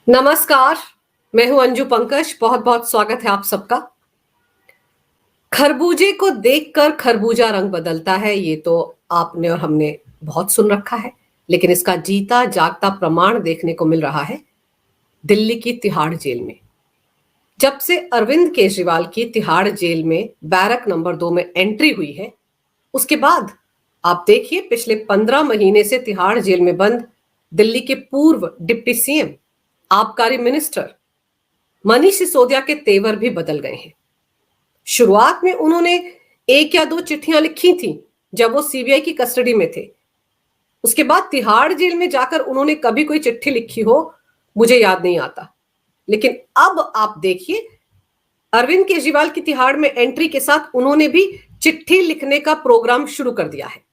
नमस्कार। मैं हूं अंजू पंकज। बहुत बहुत स्वागत है आप सबका। खरबूजे को देखकर खरबूजा रंग बदलता है, ये तो आपने और हमने बहुत सुन रखा है। लेकिन इसका जीता जागता प्रमाण देखने को मिल रहा है दिल्ली की तिहाड़ जेल में। जब से अरविंद केजरीवाल की तिहाड़ जेल में बैरक नंबर 2 में एंट्री हुई है, उसके बाद आप देखिए पिछले 15 महीने से तिहाड़ जेल में बंद दिल्ली के पूर्व डिप्टी सीएम, आबकारी मिनिस्टर मनीष सिसोदिया के तेवर भी बदल गए हैं। शुरुआत में उन्होंने एक या दो चिट्ठियां लिखी थी जब वो सीबीआई की कस्टडी में थे। उसके बाद तिहाड़ जेल में जाकर उन्होंने कभी कोई चिट्ठी लिखी हो मुझे याद नहीं आता। लेकिन अब आप देखिए अरविंद केजरीवाल की तिहाड़ में एंट्री के साथ उन्होंने भी चिट्ठी लिखने का प्रोग्राम शुरू कर दिया है।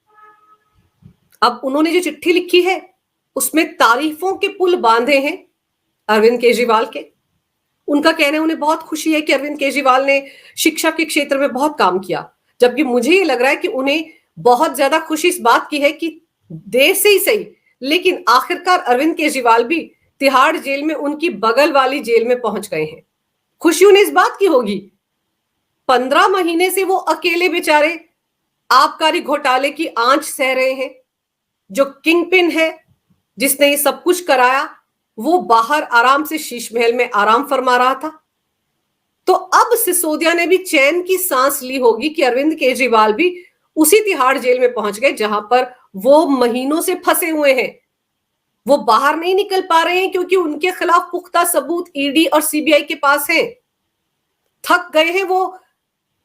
अब उन्होंने जो चिट्ठी लिखी है उसमें तारीफों के पुल बांधे हैं अरविंद केजरीवाल के। उनका कहना है उन्हें बहुत खुशी है कि अरविंद केजरीवाल ने शिक्षा के क्षेत्र में बहुत काम किया, जबकि मुझे ये लग रहा है कि उन्हें बहुत ज्यादा खुशी इस बात की है कि देर से ही सही लेकिन आखिरकार अरविंद केजरीवाल भी तिहाड़ जेल में उनकी बगल वाली जेल में पहुंच गए हैं। खुशी उन्हें इस बात की होगी 15 महीने से वो अकेले बेचारे आबकारी घोटाले की आंच सह रहे हैं। जो किंग पिन है जिसने ये सब कुछ कराया वो बाहर आराम से शीश महल में आराम फरमा रहा था। तो अब सिसोदिया ने भी चैन की सांस ली होगी कि अरविंद केजरीवाल भी उसी तिहाड़ जेल में पहुंच गए जहां पर वो महीनों से फंसे हुए हैं। वो बाहर नहीं निकल पा रहे हैं क्योंकि उनके खिलाफ पुख्ता सबूत ईडी और सीबीआई के पास हैं। थक गए हैं वो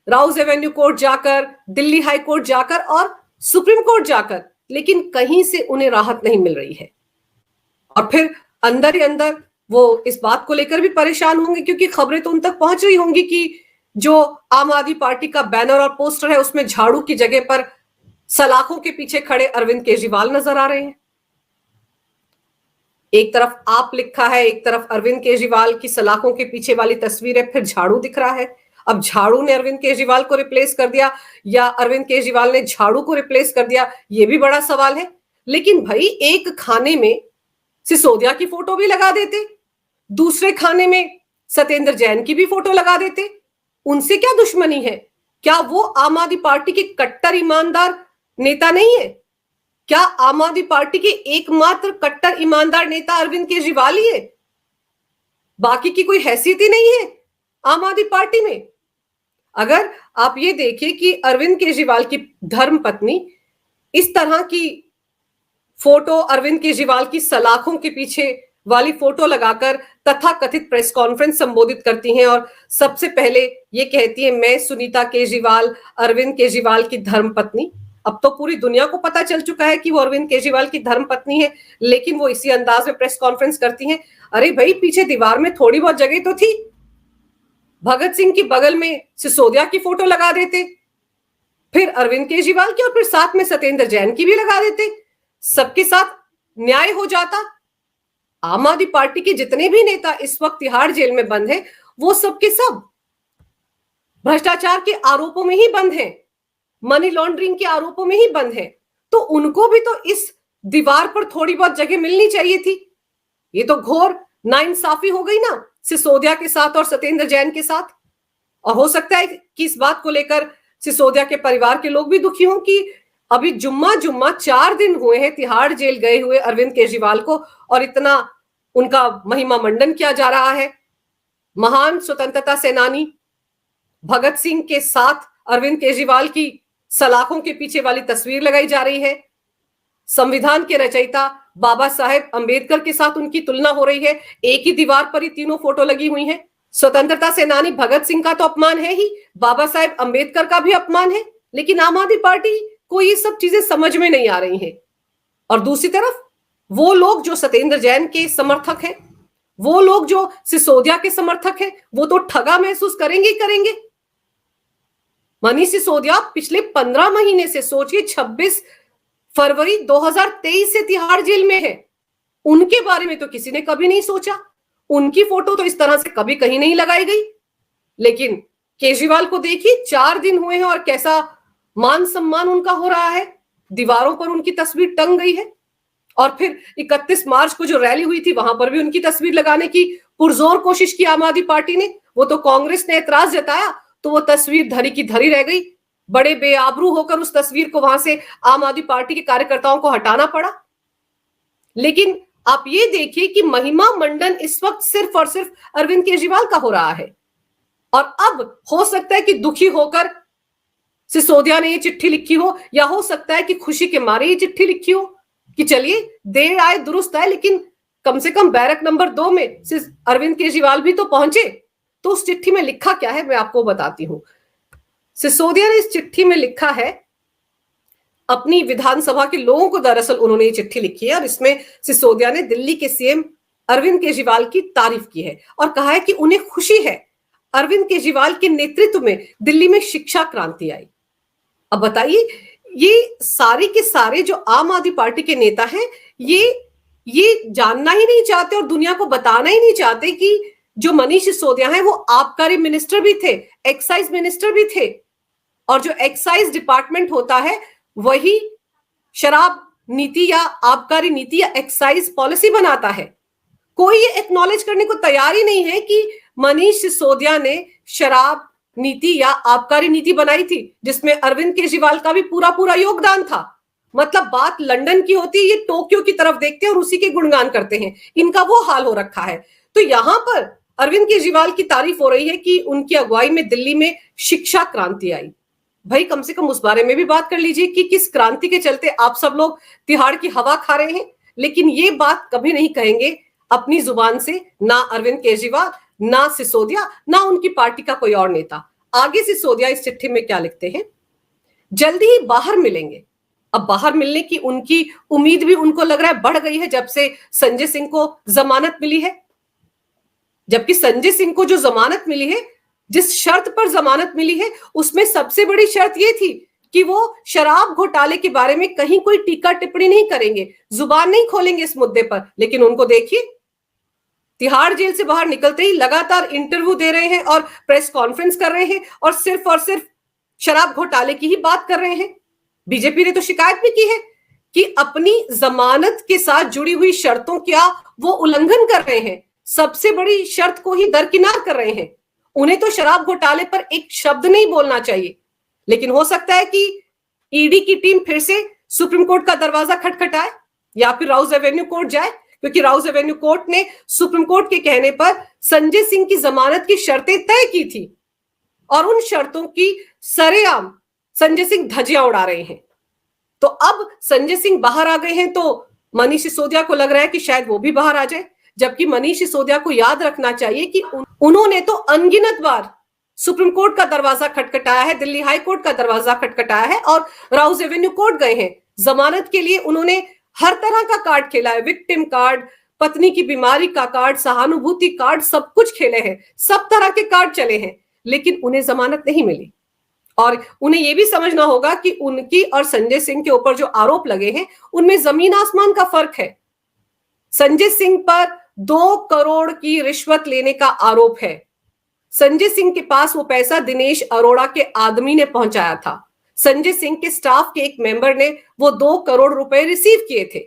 राउज एवेन्यू कोर्ट जाकर, दिल्ली हाई कोर्ट जाकर और सुप्रीम कोर्ट जाकर, लेकिन कहीं से उन्हें राहत नहीं मिल रही है। और फिर अंदर ही अंदर वो इस बात को लेकर भी परेशान होंगे क्योंकि खबरें तो उन तक पहुंच रही होंगी कि जो आम आदमी पार्टी का बैनर और पोस्टर है उसमें झाड़ू की जगह पर सलाखों के पीछे खड़े अरविंद केजरीवाल नजर आ रहे हैं। एक तरफ आप लिखा है, एक तरफ अरविंद केजरीवाल की सलाखों के पीछे वाली तस्वीर है, फिर झाड़ू दिख रहा है। अब झाड़ू ने अरविंद केजरीवाल को रिप्लेस कर दिया या अरविंद केजरीवाल ने झाड़ू को रिप्लेस कर दिया, यह भी बड़ा सवाल है। लेकिन भाई एक खाने में सिसोदिया की फोटो भी लगा देते, दूसरे खाने में सत्येंद्र जैन की भी फोटो लगा देते। उनसे क्या दुश्मनी है? क्या वो आम आदमी पार्टी के कट्टर ईमानदार नेता नहीं है? क्या आम आदमी पार्टी के एकमात्र कट्टर ईमानदार नेता अरविंद केजरीवाल ही है? बाकी की कोई हैसियत ही नहीं है आम आदमी पार्टी में? अगर आप ये देखिए कि अरविंद केजरीवाल की धर्म पत्नी इस तरह की फोटो अरविंद केजरीवाल की सलाखों के पीछे वाली फोटो लगाकर तथाकथित प्रेस कॉन्फ्रेंस संबोधित करती हैं और सबसे पहले ये कहती है मैं सुनीता केजरीवाल अरविंद केजरीवाल की धर्म पत्नी। अब तो पूरी दुनिया को पता चल चुका है कि वो अरविंद केजरीवाल की धर्म पत्नी है, लेकिन वो इसी अंदाज में प्रेस कॉन्फ्रेंस करती हैं। अरे भाई पीछे दीवार में थोड़ी बहुत जगह तो थी, भगत सिंह की बगल में सिसोदिया की फोटो लगा देते, फिर अरविंद केजरीवाल की और फिर साथ में सत्येंद्र जैन की भी लगा देते, सबके साथ न्याय हो जाता। आम आदमी पार्टी के जितने भी नेता इस वक्त तिहाड़ जेल में बंद हैं, वो सबके सब भ्रष्टाचार के आरोपों में ही बंद हैं, मनी लॉन्ड्रिंग के आरोपों में ही बंद हैं। तो उनको भी तो इस दीवार पर थोड़ी बहुत जगह मिलनी चाहिए थी। ये तो घोर नाइंसाफी हो गई ना सिसोदिया के साथ और सत्येंद्र जैन के साथ। और हो सकता है कि इस बात को लेकर सिसोदिया के परिवार के लोग भी दुखी हों कि अभी जुम्मा 4 दिन हुए हैं तिहाड़ जेल गए हुए अरविंद केजरीवाल को और इतना उनका महिमा मंडन किया जा रहा है। महान स्वतंत्रता सेनानी भगत सिंह के साथ अरविंद केजरीवाल की सलाखों के पीछे वाली तस्वीर लगाई जा रही है। संविधान के रचयिता बाबा साहेब अंबेडकर के साथ उनकी तुलना हो रही है। एक ही दीवार पर ही तीनों फोटो लगी हुई हैं। स्वतंत्रता सेनानी भगत सिंह का तो अपमान है ही, बाबा साहेब अंबेडकर का भी अपमान है, लेकिन आम आदमी पार्टी को ये सब चीजें समझ में नहीं आ रही हैं। और दूसरी तरफ वो लोग जो सत्येंद्र जैन के समर्थक हैं, वो लोग जो सिसोदिया के समर्थक हैं, वो तो ठगा महसूस करेंगे ही करेंगे। मनीष सिसोदिया पिछले 15 महीने से सोचिए 26 फरवरी 2023 से तिहाड़ जेल में है। उनके बारे में तो किसी ने कभी नहीं सोचा, उनकी फोटो तो इस तरह से कभी कहीं नहीं लगाई गई। लेकिन केजरीवाल को देखिए 4 दिन हुए हैं और कैसा मान सम्मान उनका हो रहा है, दीवारों पर उनकी तस्वीर टंग गई है। और फिर 31 मार्च को जो रैली हुई थी वहां पर भी उनकी तस्वीर लगाने की पुरजोर कोशिश की आम आदमी पार्टी ने। वो तो कांग्रेस ने ऐतराज जताया तो वो तस्वीर धरी की धरी रह गई। बड़े बेआबरू होकर उस तस्वीर को वहां से आम आदमी पार्टी के कार्यकर्ताओं को हटाना पड़ा। लेकिन आप ये देखिए कि महिमा मंडन इस वक्त सिर्फ और सिर्फ अरविंद केजरीवाल का हो रहा है। और अब हो सकता है कि दुखी होकर सिसोदिया ने ये चिट्ठी लिखी हो, या हो सकता है कि खुशी के मारे ये चिट्ठी लिखी हो कि चलिए देर आए दुरुस्त आए, लेकिन कम से कम बैरक नंबर 2 में अरविंद केजरीवाल भी तो पहुंचे। तो उस चिट्ठी में लिखा क्या है मैं आपको बताती हूं। सिसोदिया ने इस चिट्ठी में लिखा है, अपनी विधानसभा के लोगों को दरअसल उन्होंने ये चिट्ठी लिखी है, और इसमें सिसोदिया ने दिल्ली के सीएम अरविंद केजरीवाल की तारीफ की है और कहा है कि उन्हें खुशी है अरविंद केजरीवाल के नेतृत्व में दिल्ली में शिक्षा क्रांति आई। अब बताइए, ये सारे के सारे जो आम आदमी पार्टी के नेता हैं, ये जानना ही नहीं चाहते और दुनिया को बताना ही नहीं चाहते कि जो मनीष सिसोदिया हैं वो आबकारी मिनिस्टर भी थे, एक्साइज मिनिस्टर भी थे, और जो एक्साइज डिपार्टमेंट होता है वही शराब नीति या आबकारी नीति या एक्साइज पॉलिसी बनाता है। कोई ये एक्नॉलेज करने को तैयार ही नहीं है कि मनीष सिसोदिया ने शराब नीति या आबकारी नीति बनाई थी, जिसमें अरविंद केजरीवाल का भी पूरा पूरा योगदान था। मतलब बात लंदन की होती है, ये टोक्यो की तरफ देखते हैं और उसी के गुणगान करते हैं। इनका वो हाल हो रखा है। तो यहां पर अरविंद केजरीवाल की तारीफ हो रही है कि उनकी अगुवाई में दिल्ली में शिक्षा क्रांति आई। भाई कम से कम उस बारे में भी बात कर लीजिए कि किस क्रांति के चलते आप सब लोग तिहाड़ की हवा खा रहे हैं। लेकिन ये बात कभी नहीं कहेंगे अपनी जुबान से, ना अरविंद केजरीवाल, ना सिसोदिया, ना उनकी पार्टी का कोई और नेता। आगे सिसोदिया इस चिट्ठी में क्या लिखते हैं, जल्दी ही बाहर मिलेंगे। अब बाहर मिलने की उनकी उम्मीद भी उनको लग रहा है बढ़ गई है जब से संजय सिंह को जमानत मिली है। जबकि संजय सिंह को जो जमानत मिली है, जिस शर्त पर जमानत मिली है, उसमें सबसे बड़ी शर्त यह थी कि वो शराब घोटाले के बारे में कहीं कोई टीका टिप्पणी नहीं करेंगे, जुबान नहीं खोलेंगे इस मुद्दे पर। लेकिन उनको देखिए, तिहाड़ जेल से बाहर निकलते ही लगातार इंटरव्यू दे रहे हैं और प्रेस कॉन्फ्रेंस कर रहे हैं और सिर्फ शराब घोटाले की ही बात कर रहे हैं। बीजेपी ने तो शिकायत भी की है कि अपनी जमानत के साथ जुड़ी हुई शर्तों का वो उल्लंघन कर रहे हैं, सबसे बड़ी शर्त को ही दरकिनार कर रहे हैं। उन्हें तो शराब घोटाले पर एक शब्द नहीं बोलना चाहिए। लेकिन हो सकता है कि ईडी की टीम फिर से सुप्रीम कोर्ट का दरवाजा खटखटाए या फिर राउज एवेन्यू कोर्ट जाए, क्योंकि राउज एवेन्यू कोर्ट ने सुप्रीम कोर्ट के कहने पर संजय सिंह की जमानत की शर्तें तय की थी और उन शर्तों की सरेआम संजय सिंह धज्जियां उड़ा रहे हैं। तो अब संजय सिंह बाहर आ गए हैं तो मनीष सिसोदिया को लग रहा है कि शायद वो भी बाहर आ जाए। जबकि मनीष सिसोदिया को याद रखना चाहिए कि उन्होंने तो अनगिनत बार सुप्रीम कोर्ट का दरवाजा खटखटाया है, दिल्ली हाई कोर्ट का दरवाजा खटखटाया है और राउज एवेन्यू कोर्ट गए हैं। जमानत के लिए उन्होंने हर तरह का कार्ड खेला है, विक्टिम कार्ड, पत्नी की बीमारी का कार्ड, सहानुभूति कार्ड, सब कुछ खेले हैं, सब तरह के कार्ड चले हैं, लेकिन उन्हें जमानत नहीं मिली। और उन्हें यह भी समझना होगा कि उनकी और संजय सिंह के ऊपर जो आरोप लगे हैं उनमें जमीन आसमान का फर्क है। संजय सिंह पर 2 करोड़ की रिश्वत लेने का आरोप है। संजय सिंह के पास वो पैसा दिनेश अरोड़ा के आदमी ने पहुंचाया था। संजय सिंह के स्टाफ के एक मेंबर ने वो 2 करोड़ रुपए रिसीव किए थे।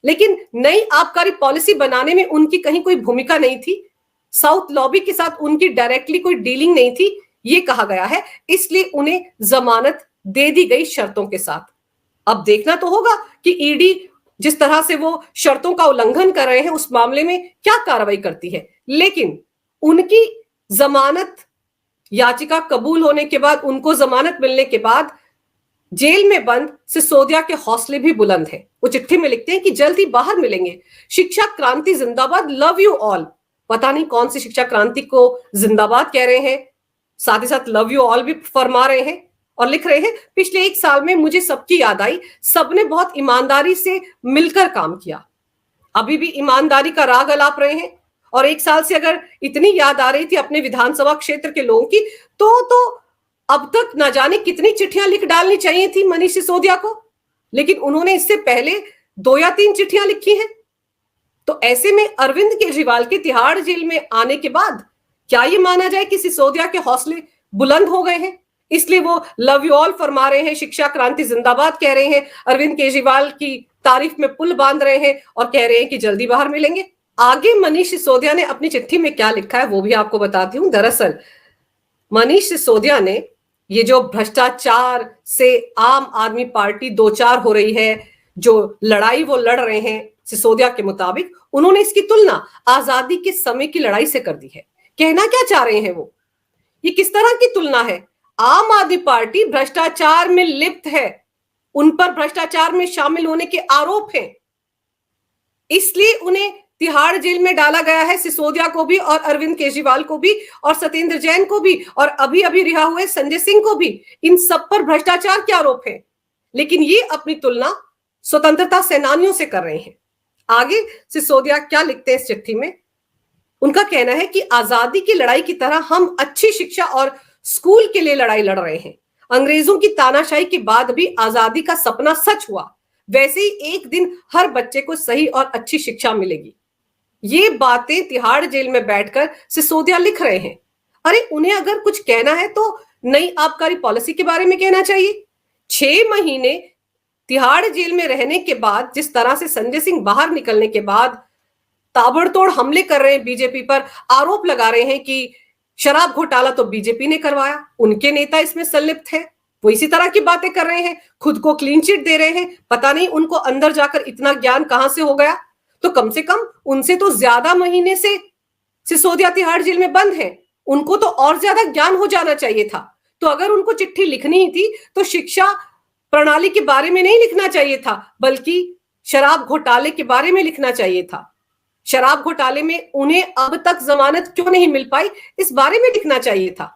लेकिन नई आबकारी पॉलिसी बनाने में उनकी कहीं कोई भूमिका नहीं थी। साउथ लॉबी के साथ उनकी डायरेक्टली कोई डीलिंग नहीं थी, ये कहा गया है। इसलिए उन्हें जमानत दे दी गई शर्तों के साथ। अब देखना तो होगा कि ईडी जिस तरह से वो शर्तों का उल्लंघन कर रहे हैं उस मामले में क्या कार्रवाई करती है। लेकिन उनकी जमानत याचिका कबूल होने के बाद, उनको जमानत मिलने के बाद जेल में बंद सिसोदिया के हौसले भी बुलंद हैं। वो चिट्ठी में लिखते हैं कि जल्दी बाहर मिलेंगे, शिक्षा क्रांति जिंदाबाद, लव यू ऑल। पता नहीं कौन सी शिक्षा क्रांति को जिंदाबाद कह रहे हैं, साथ ही साथ लव यू ऑल भी फरमा रहे हैं और लिख रहे हैं, पिछले 1 साल में मुझे सबकी याद आई, सबने बहुत ईमानदारी से मिलकर काम किया। अभी भी ईमानदारी का राग अलाप रहे हैं और 1 साल से अगर इतनी याद आ रही थी अपने विधानसभा क्षेत्र के लोगों की, तो अब तक न जाने कितनी चिट्ठियां लिख डालनी चाहिए थी मनीष सिसोदिया को। लेकिन उन्होंने इससे पहले 2 या 3 चिट्ठियां लिखी हैं। तो ऐसे में अरविंद केजरीवाल के तिहाड़ जेल में आने के बाद क्या ये माना जाए कि सिसोदिया के हौसले बुलंद हो गए हैं, इसलिए वो लव यू ऑल फरमा रहे हैं, शिक्षा क्रांति जिंदाबाद कह रहे हैं, अरविंद केजरीवाल की तारीफ में पुल बांध रहे हैं और कह रहे हैं कि जल्दी बाहर मिलेंगे। आगे मनीष सिसोदिया ने अपनी चिट्ठी में क्या लिखा है वो भी आपको बताती हूं। दरअसल मनीष सिसोदिया ने ये जो भ्रष्टाचार से आम आदमी पार्टी दो चार हो रही है, जो लड़ाई वो लड़ रहे हैं सिसोदिया के मुताबिक, उन्होंने इसकी तुलना आजादी के समय की लड़ाई से कर दी है। कहना क्या चाह रहे हैं वो, ये किस तरह की तुलना है? आम आदमी पार्टी भ्रष्टाचार में लिप्त है, उन पर भ्रष्टाचार में शामिल होने के आरोप हैं, इसलिए उन्हें तिहाड़ जेल में डाला गया है, सिसोदिया को भी और अरविंद केजरीवाल को भी और सत्येंद्र जैन को भी और अभी अभी रिहा हुए संजय सिंह को भी। इन सब पर भ्रष्टाचार के आरोप है, लेकिन ये अपनी तुलना स्वतंत्रता सेनानियों से कर रहे हैं। आगे सिसोदिया क्या लिखते हैं इस चिट्ठी में, उनका कहना है कि आजादी की लड़ाई की तरह हम अच्छी शिक्षा और स्कूल के लिए लड़ाई लड़ रहे हैं। अंग्रेजों की तानाशाही के बाद भी आजादी का सपना सच हुआ, वैसे ही एक दिन हर बच्चे को सही और अच्छी शिक्षा मिलेगी। ये बातें तिहाड़ जेल में बैठकर सिसोदिया लिख रहे हैं। अरे उन्हें अगर कुछ कहना है तो नई आबकारी पॉलिसी के बारे में कहना चाहिए। 6 महीने तिहाड़ जेल में रहने के बाद, जिस तरह से संजय सिंह बाहर निकलने के बाद ताबड़तोड़ हमले कर रहे हैं बीजेपी पर, आरोप लगा रहे हैं कि शराब घोटाला तो बीजेपी ने करवाया, उनके नेता इसमें संलिप्त है, वो इसी तरह की बातें कर रहे हैं, खुद को क्लीन चिट दे रहे हैं। पता नहीं उनको अंदर जाकर इतना ज्ञान कहां से हो गया। तो कम से कम उनसे तो ज्यादा महीने से सिसोदिया तिहाड़ जेल में बंद है, उनको तो और ज्यादा ज्ञान हो जाना चाहिए था। तो अगर उनको चिट्ठी लिखनी ही थी तो शिक्षा प्रणाली के बारे में नहीं लिखना चाहिए था, बल्कि शराब घोटाले के बारे में लिखना चाहिए था। शराब घोटाले में उन्हें अब तक जमानत क्यों नहीं मिल पाई, इस बारे में लिखना चाहिए था।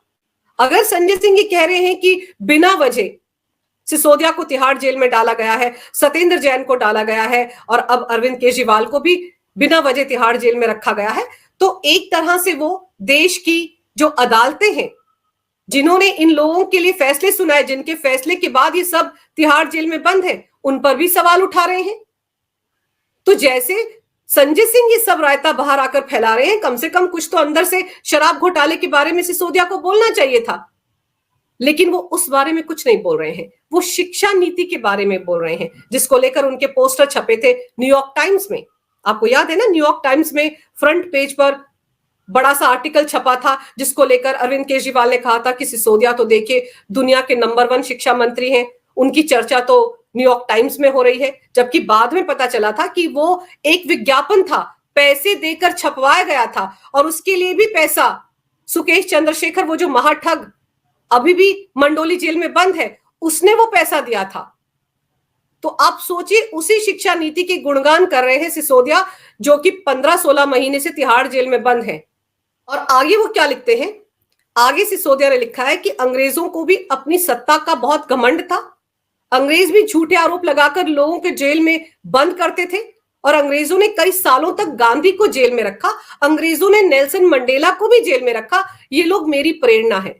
अगर संजय सिंह ये कह रहे हैं कि बिना वजह सिसोदिया को तिहाड़ जेल में डाला गया है, सत्येंद्र जैन को डाला गया है और अब अरविंद केजरीवाल को भी बिना वजह तिहाड़ जेल में रखा गया है, तो एक तरह से वो देश की जो अदालतें हैं, जिन्होंने इन लोगों के लिए फैसले सुनाए, जिनके फैसले के बाद ये सब तिहाड़ जेल में बंद है, उन पर भी सवाल उठा रहे हैं। तो जैसे संजय सिंह ये सब रायता बाहर आकर फैला रहे हैं, कम से कम कुछ तो अंदर से शराब घोटाले के बारे में सिसोदिया को बोलना चाहिए था, लेकिन वो उस बारे में कुछ नहीं बोल रहे हैं। वो शिक्षा नीति के बारे में बोल रहे हैं, जिसको लेकर उनके पोस्टर छपे थे न्यूयॉर्क टाइम्स में। आपको याद है ना, न्यूयॉर्क टाइम्स में फ्रंट पेज पर बड़ा सा आर्टिकल छपा था, जिसको लेकर अरविंद केजरीवाल ने कहा था कि सिसोदिया तो देखिए दुनिया के नंबर 1 शिक्षा मंत्री हैं, उनकी चर्चा तो न्यूयॉर्क टाइम्स में हो रही है। जबकि बाद में पता चला था कि वो एक विज्ञापन था, पैसे देकर छपवाया गया था, और उसके लिए भी पैसा सुकेश चंद्रशेखर, वो जो महाठग अभी भी मंडोली जेल में बंद है, उसने वो पैसा दिया था। तो आप सोचिए, उसी शिक्षा नीति के गुणगान कर रहे हैं सिसोदिया, जो कि 15-16 महीने से तिहाड़ जेल में बंद है। और आगे वो क्या लिखते हैं, आगे सिसोदिया ने लिखा है कि अंग्रेजों को भी अपनी सत्ता का बहुत घमंड था। अंग्रेज भी झूठे आरोप लगाकर लोगों के जेल में बंद करते थे, और अंग्रेजों ने कई सालों तक गांधी को जेल में रखा, अंग्रेजों ने नेल्सन मंडेला को भी जेल में रखा। ये लोग मेरी प्रेरणा है।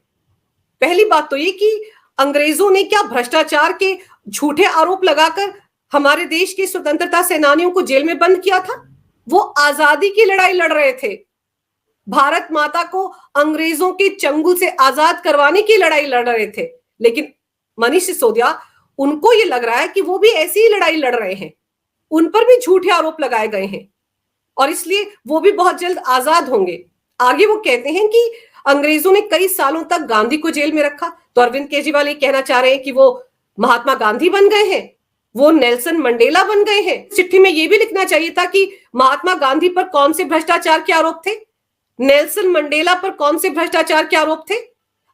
पहली बात तो ये कि अंग्रेजों ने क्या भ्रष्टाचार के झूठे आरोप लगाकर हमारे देश के स्वतंत्रता सेनानियों को जेल में बंद किया था? वो आजादी की लड़ाई लड़ रहे थे, भारत माता को अंग्रेजों के चंगुल से आजाद करवाने की लड़ाई लड़ रहे थे। लेकिन मनीष सिसोदिया, उनको ये लग रहा है कि वो भी ऐसी ही लड़ाई लड़ रहे हैं, उन पर भी झूठे आरोप लगाए गए हैं, और इसलिए वो भी बहुत जल्द आजाद होंगे। आगे वो कहते हैं कि अंग्रेजों ने कई सालों तक गांधी को जेल में रखा, तो अरविंद केजरीवाल ये कहना चाह रहे हैं कि वो महात्मा गांधी बन गए हैं, वो नेल्सन मंडेला बन गए हैं। चिट्ठी में ये भी लिखना चाहिए था कि महात्मा गांधी पर कौन से भ्रष्टाचार के आरोप थे, नेल्सन मंडेला पर कौन से भ्रष्टाचार के आरोप थे।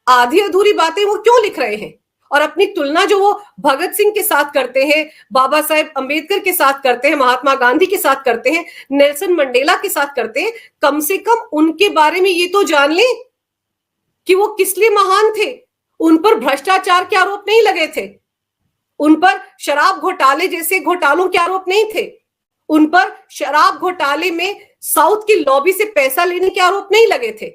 आधी अधूरी बातें वो क्यों लिख रहे हैं, और अपनी तुलना जो वो भगत सिंह के साथ करते हैं, बाबा साहेब अंबेडकर के साथ करते हैं, महात्मा गांधी के साथ करते हैं, नेल्सन मंडेला के साथ करते हैं, कम से कम उनके बारे में ये तो जान लें कि वो किस लिए महान थे। उन पर भ्रष्टाचार के आरोप नहीं लगे थे, उन पर शराब घोटाले जैसे घोटालों के आरोप नहीं थे, उन पर शराब घोटाले में साउथ की लॉबी से पैसा लेने के आरोप नहीं लगे थे।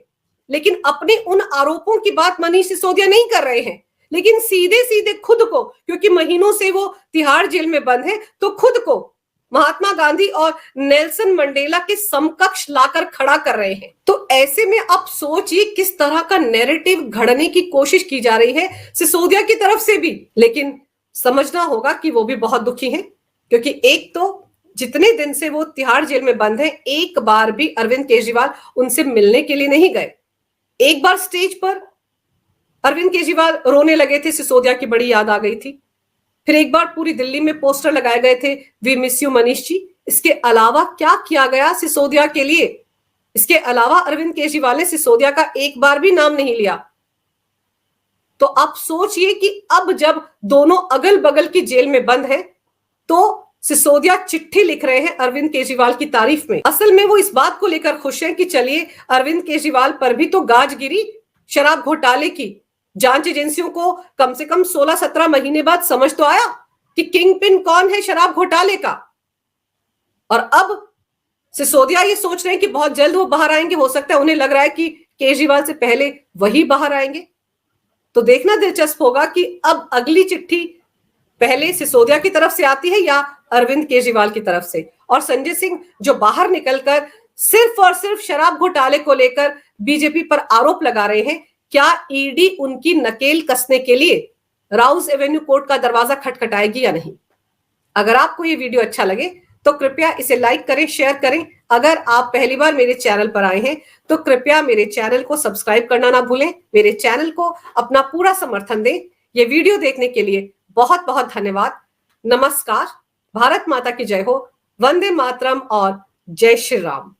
लेकिन अपने उन आरोपों की बात मनीष सिसोदिया नहीं कर रहे हैं, लेकिन सीधे सीधे खुद को, क्योंकि महीनों से वो तिहाड़ जेल में बंद है, तो खुद को महात्मा गांधी और नेल्सन मंडेला के समकक्ष लाकर खड़ा कर रहे हैं। तो ऐसे में आप सोचिए किस तरह का नैरेटिव घड़ने की कोशिश की जा रही है सिसोदिया की तरफ से भी। लेकिन समझना होगा कि वो भी बहुत दुखी हैं, क्योंकि एक तो जितने दिन से वो तिहाड़ जेल में बंद है, एक बार भी अरविंद केजरीवाल उनसे मिलने के लिए नहीं गए। एक बार स्टेज पर अरविंद केजरीवाल रोने लगे थे, सिसोदिया की बड़ी याद आ गई थी। फिर एक बार पूरी दिल्ली में पोस्टर लगाए गए थे, we miss you Manish ji. इसके अलावा क्या किया गया सिसोदिया के लिए? इसके अलावा अरविंद केजरीवाल ने सिसोदिया का एक बार भी नाम नहीं लिया। तो आप सोचिए कि अब जब दोनों अगल बगल की जेल में बंद है, तो सिसोदिया चिट्ठी लिख रहे हैं अरविंद केजरीवाल की तारीफ में। असल में वो इस बात को लेकर खुश हैं कि चलिए, अरविंद केजरीवाल पर भी तो गाज गिरी शराब घोटाले की। जांच एजेंसियों को कम से कम 16-17 महीने बाद समझ तो आया कि किंग पिन कौन है शराब घोटाले का। और अब सिसोदिया ये सोच रहे हैं कि बहुत जल्द वो बाहर आएंगे। हो सकता है उन्हें लग रहा है कि केजरीवाल से पहले वही बाहर आएंगे। तो देखना दिलचस्प होगा कि अब अगली चिट्ठी पहले सिसोदिया की तरफ से आती है या अरविंद केजरीवाल की तरफ से। और संजय सिंह जो बाहर निकलकर सिर्फ और सिर्फ शराब घोटाले को लेकर बीजेपी पर आरोप लगा रहे हैं, क्या ईडी उनकी नकेल कसने के लिए राउज एवेन्यू कोर्ट का दरवाजा खटखटाएगी या नहीं? अगर आपको ये वीडियो अच्छा लगे तो कृपया इसे लाइक करें, शेयर करें। अगर आप पहली बार मेरे चैनल पर आए हैं तो कृपया मेरे चैनल को सब्सक्राइब करना ना भूलें। मेरे चैनल को अपना पूरा समर्थन दें। ये वीडियो देखने के लिए बहुत बहुत धन्यवाद। नमस्कार। भारत माता की जय हो। वंदे मातरम और जय श्री राम।